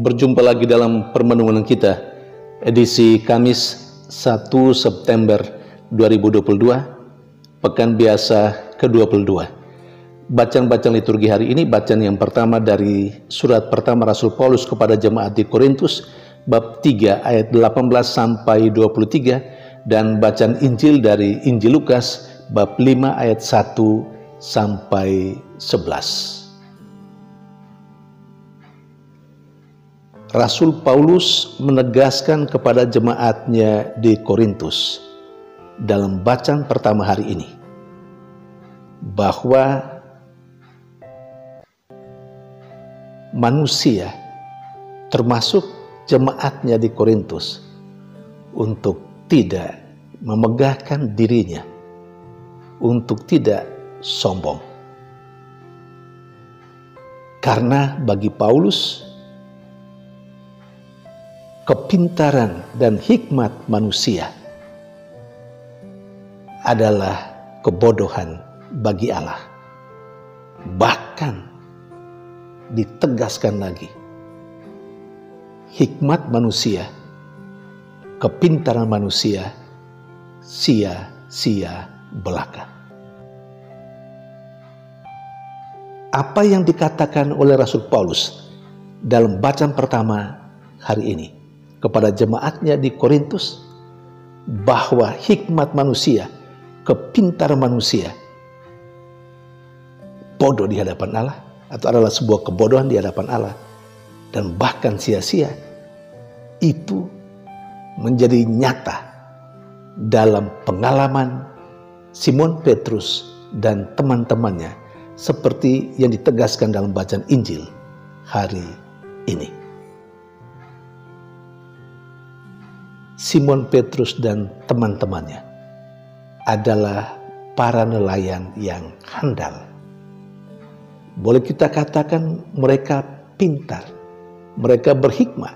Berjumpa lagi dalam permenungan kita, edisi Kamis 1 September 2022, Pekan Biasa ke-22. Bacaan-bacaan liturgi hari ini, bacaan yang pertama dari surat pertama Rasul Paulus kepada jemaat di Korintus, bab 3 ayat 18 sampai 23, dan bacaan Injil dari Injil Lukas, bab 5 ayat 1 sampai 11. Rasul Paulus menegaskan kepada jemaatnya di Korintus dalam bacaan pertama hari ini bahwa manusia, termasuk jemaatnya di Korintus, untuk tidak memegahkan dirinya, untuk tidak sombong. Karena bagi Paulus, kepintaran dan hikmat manusia adalah kebodohan bagi Allah. Bahkan ditegaskan lagi, hikmat manusia, kepintaran manusia sia-sia belaka. Apa yang dikatakan oleh Rasul Paulus dalam bacaan pertama hari ini kepada jemaatnya di Korintus, bahwa hikmat manusia, kepintaran manusia bodoh di hadapan Allah, atau adalah sebuah kebodohan di hadapan Allah, dan bahkan sia-sia, itu menjadi nyata dalam pengalaman Simon Petrus dan teman-temannya, seperti yang ditegaskan dalam bacaan Injil hari ini. Simon Petrus dan teman-temannya adalah para nelayan yang handal. Boleh kita katakan mereka pintar, mereka berhikmat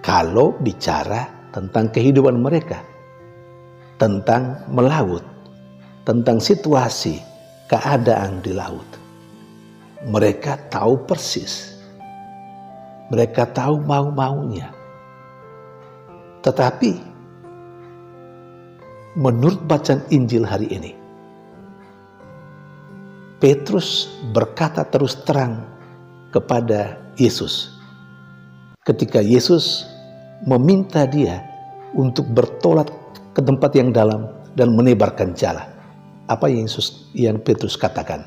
kalau bicara tentang kehidupan mereka, tentang melaut, tentang situasi keadaan di laut. Mereka tahu persis, mereka tahu mau-maunya. Tetapi menurut bacaan Injil hari ini, Petrus berkata terus terang kepada Yesus ketika Yesus meminta dia untuk bertolak ke tempat yang dalam dan menebarkan jala. Apa yang Petrus katakan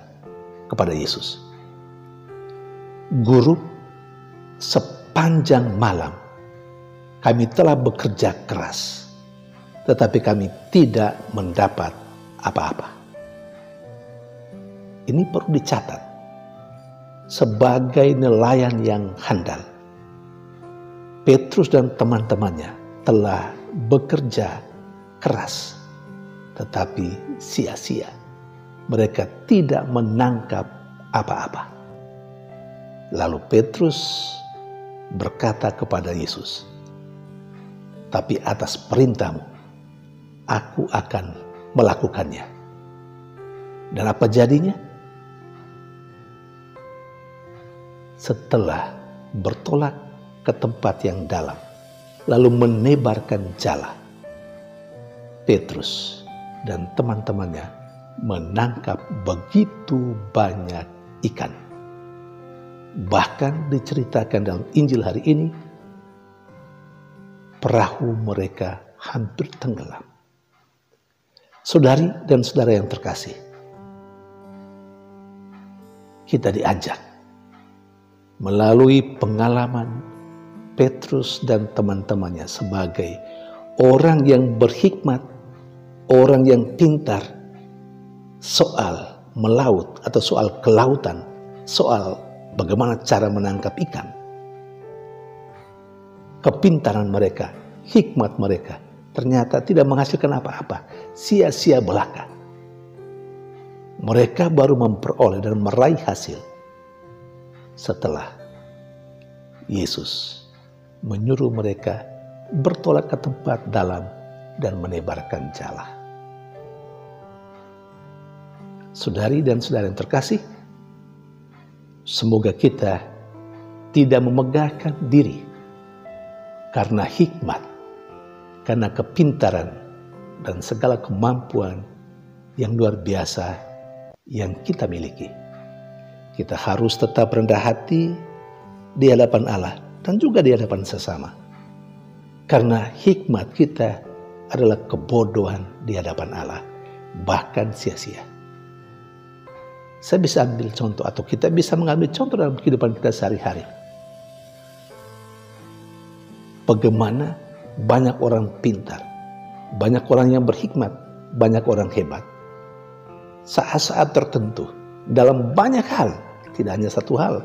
kepada Yesus? Guru, sepanjang malam kami telah bekerja keras, tetapi kami tidak mendapat apa-apa. Ini perlu dicatat. Sebagai nelayan yang handal, Petrus dan teman-temannya telah bekerja keras, tetapi sia-sia. Mereka tidak menangkap apa-apa. Lalu Petrus berkata kepada Yesus, "Tapi atas perintahmu, aku akan melakukannya." Dan apa jadinya? Setelah bertolak ke tempat yang dalam, lalu menebarkan jala, Petrus dan teman-temannya menangkap begitu banyak ikan. Bahkan diceritakan dalam Injil hari ini, perahu mereka hampir tenggelam. Saudari dan saudara yang terkasih, kita diajak melalui pengalaman Petrus dan teman-temannya sebagai orang yang berhikmat, orang yang pintar soal melaut atau soal kelautan, soal bagaimana cara menangkap ikan. Kepintaran mereka, hikmat mereka ternyata tidak menghasilkan apa-apa, sia-sia belaka. Mereka baru memperoleh dan meraih hasil setelah Yesus menyuruh mereka bertolak ke tempat dalam dan menebarkan jala. Saudari dan saudara yang terkasih, semoga kita tidak memegahkan diri karena hikmat, karena kepintaran dan segala kemampuan yang luar biasa yang kita miliki. Kita harus tetap rendah hati di hadapan Allah dan juga di hadapan sesama. Karena hikmat kita adalah kebodohan di hadapan Allah, bahkan sia-sia. Saya bisa ambil contoh, atau kita bisa mengambil contoh dalam kehidupan kita sehari-hari. Bagaimana banyak orang pintar, banyak orang yang berhikmat, banyak orang hebat. Saat-saat tertentu, dalam banyak hal, tidak hanya satu hal,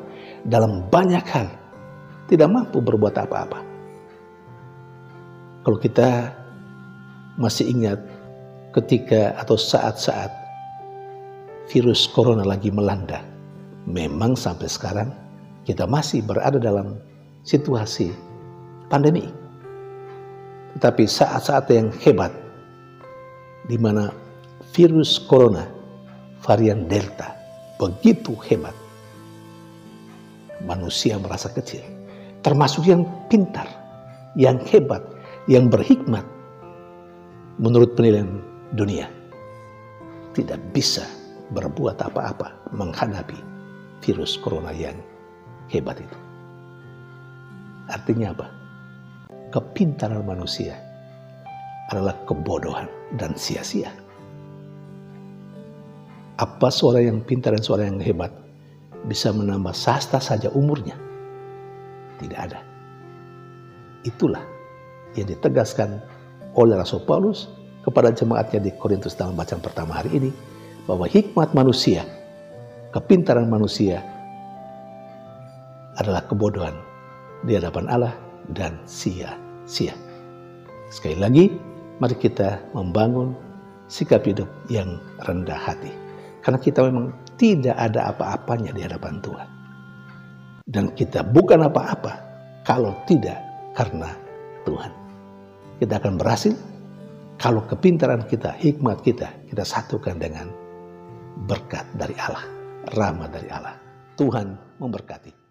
dalam banyak hal, tidak mampu berbuat apa-apa. Kalau kita masih ingat ketika atau saat-saat virus corona lagi melanda, memang sampai sekarang kita masih berada dalam situasi pandemi. Tetapi saat-saat yang hebat, di mana virus corona varian Delta begitu hebat, manusia merasa kecil, termasuk yang pintar, yang hebat, yang berhikmat, menurut penilaian dunia, tidak bisa berbuat apa-apa menghadapi virus corona yang hebat itu. Artinya apa? Kepintaran manusia adalah kebodohan dan sia-sia. Apa seorang yang pintar dan seorang yang hebat bisa menambah sasta saja umurnya? Tidak ada. Itulah yang ditegaskan oleh Rasul Paulus kepada jemaatnya di Korintus dalam bacaan pertama hari ini, bahwa hikmat manusia, kepintaran manusia adalah kebodohan di hadapan Allah dan sia-sia. Sekali lagi, mari kita membangun sikap hidup yang rendah hati. Karena kita memang tidak ada apa-apanya di hadapan Tuhan. Dan kita bukan apa-apa kalau tidak karena Tuhan. Kita akan berhasil kalau kepintaran kita, hikmat kita satukan dengan berkat dari Allah, rahmat dari Allah. Tuhan memberkati.